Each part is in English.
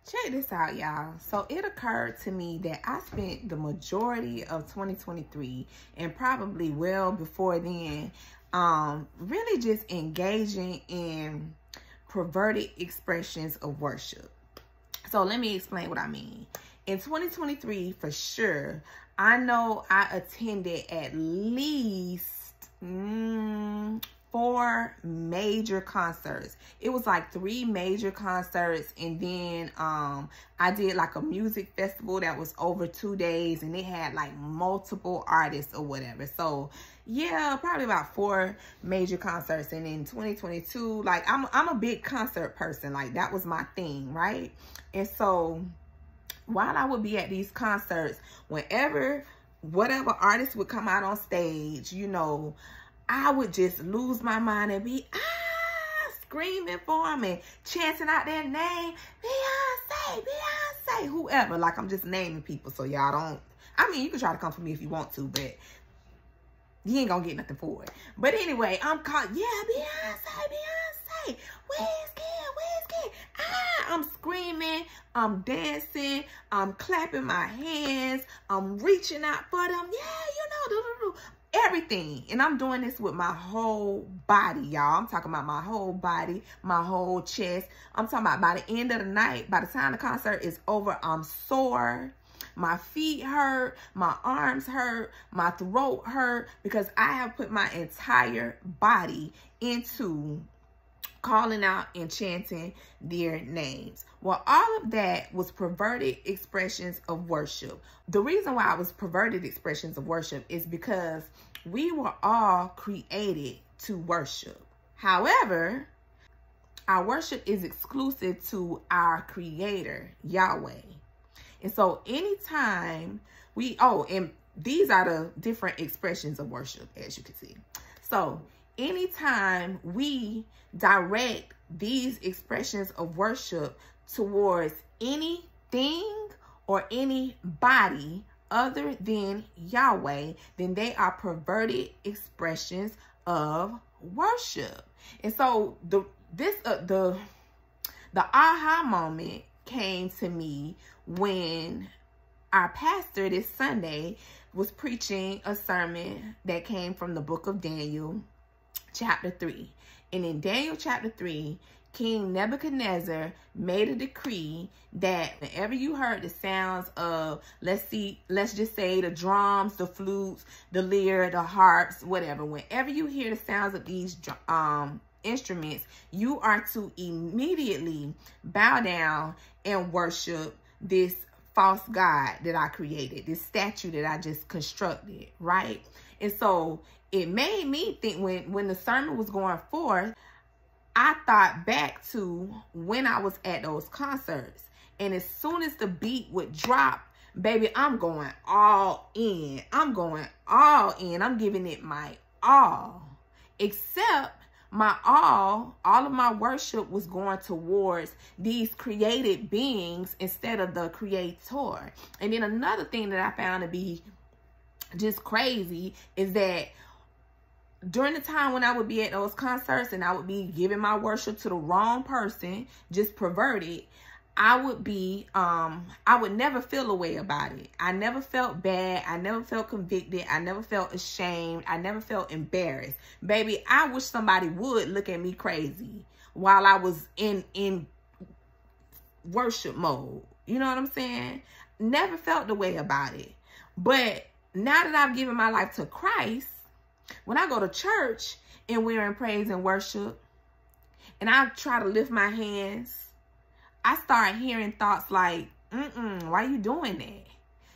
Check this out, y'all. So it occurred to me that I spent the majority of 2023 and probably well before then, really just engaging in perverted expressions of worship. So let me explain what I mean. In 2023, for sure, I know I attended at least 4 major concerts. It was like 3 major concerts, and then I did like a music festival that was over 2 days, and it had like multiple artists or whatever. So yeah, probably about 4 major concerts. And in 2022, like I'm a big concert person. Like that was my thing, right? And so while I would be at these concerts, whenever whatever artist would come out on stage, you know, I would just lose my mind and be screaming for them and chanting out their name, Beyonce, Beyonce, whoever. Like I'm just naming people, so y'all don't. I mean, you can try to come for me if you want to, but you ain't gonna get nothing for it. But anyway, I'm called, yeah, Beyonce, Beyonce, Whiskey. I'm screaming, I'm dancing, I'm clapping my hands, I'm reaching out for them. Yeah, you know, everything. And I'm doing this with my whole body, y'all. I'm talking about my whole body, my whole chest. I'm talking about by the end of the night, by the time the concert is over, I'm sore. My feet hurt, my arms hurt, my throat hurt, because I have put my entire body into calling out and chanting their names. Well, all of that was perverted expressions of worship. The reason why it was perverted expressions of worship is because we were all created to worship. However, our worship is exclusive to our Creator, Yahweh. And so anytime and these are the different expressions of worship, as you can see. So anytime we direct these expressions of worship towards anything or anybody other than Yahweh, then they are perverted expressions of worship. And so the aha moment came to me when our pastor this Sunday was preaching a sermon that came from the book of Daniel, chapter 3. And in Daniel chapter 3, King Nebuchadnezzar made a decree that whenever you heard the sounds of, let's just say the drums, the flutes, the lyre, the harps, whatever, whenever you hear the sounds of these instruments, you are to immediately bow down and worship this false god that I created, this statue that I just constructed, right? And so it made me think, when the sermon was going forth, I thought back to when I was at those concerts. And as soon as the beat would drop, baby, I'm going all in. I'm going all in. I'm giving it my all. Except my all of my worship was going towards these created beings instead of the Creator. And then another thing that I found to be just crazy is that during the time when I would be at those concerts and I would be giving my worship to the wrong person, just perverted, I would never feel a way about it. I never felt bad. I never felt convicted. I never felt ashamed. I never felt embarrassed. Baby, I wish somebody would look at me crazy while I was in worship mode. You know what I'm saying? Never felt the way about it. But now that I've given my life to Christ, when I go to church and we're in praise and worship and I try to lift my hands, I start hearing thoughts like, why you doing that?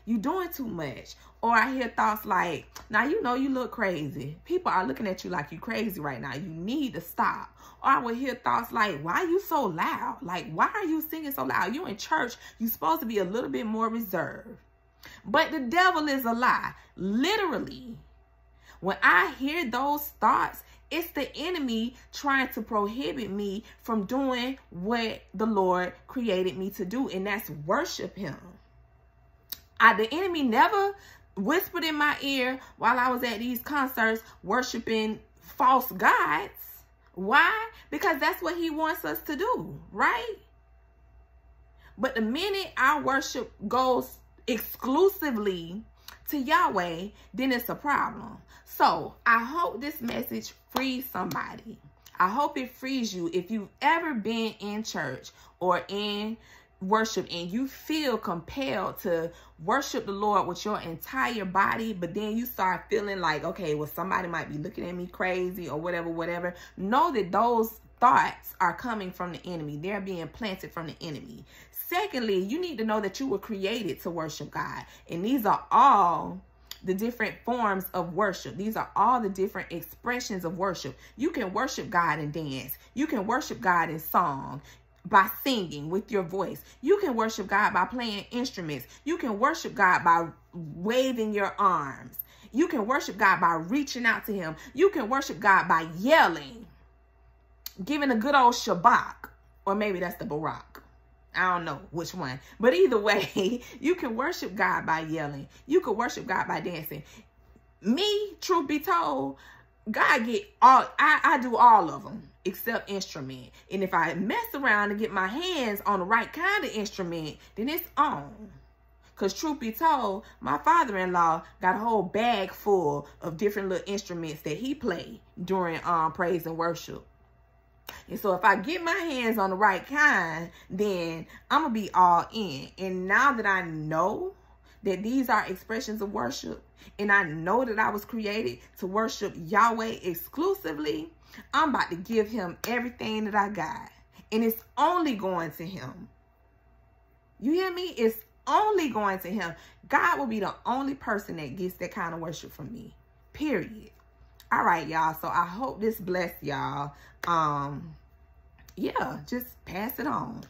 You doing too much. Or I hear thoughts like, now you know you look crazy. People are looking at you like you crazy right now. You need to stop. Or I would hear thoughts like, why are you so loud? Like, why are you singing so loud? You're in church. You're supposed to be a little bit more reserved. But the devil is a lie. Literally, when I hear those thoughts, it's the enemy trying to prohibit me from doing what the Lord created me to do, and that's worship him. The enemy never whispered in my ear while I was at these concerts worshiping false gods. Why? Because that's what he wants us to do, right? But the minute our worship goes exclusively to Yahweh, then it's a problem. So I hope this message frees somebody. I hope it frees you. If you've ever been in church or in worship and you feel compelled to worship the Lord with your entire body, but then you start feeling like, okay, well, somebody might be looking at me crazy or whatever, know that those thoughts are coming from the enemy. They're being planted from the enemy. Secondly, you need to know that you were created to worship God. And these are all the different forms of worship. These are all the different expressions of worship. You can worship God in dance. You can worship God in song, by singing with your voice. You can worship God by playing instruments. You can worship God by waving your arms. You can worship God by reaching out to him. You can worship God by yelling, giving a good old shabak, or maybe that's the Barak. I don't know which one. But either way, you can worship God by yelling. You can worship God by dancing. Me, truth be told, God get all, I do all of them except instrument. And if I mess around and get my hands on the right kind of instrument, then it's on. Because truth be told, my father-in-law got a whole bag full of different little instruments that he played during praise and worship. And so if I get my hands on the right kind, then I'm going to be all in. And now that I know that these are expressions of worship, and I know that I was created to worship Yahweh exclusively, I'm about to give him everything that I got. And it's only going to him. You hear me? It's only going to him. God will be the only person that gets that kind of worship from me. Period. All right, y'all. So I hope this blessed y'all. Yeah, just pass it on.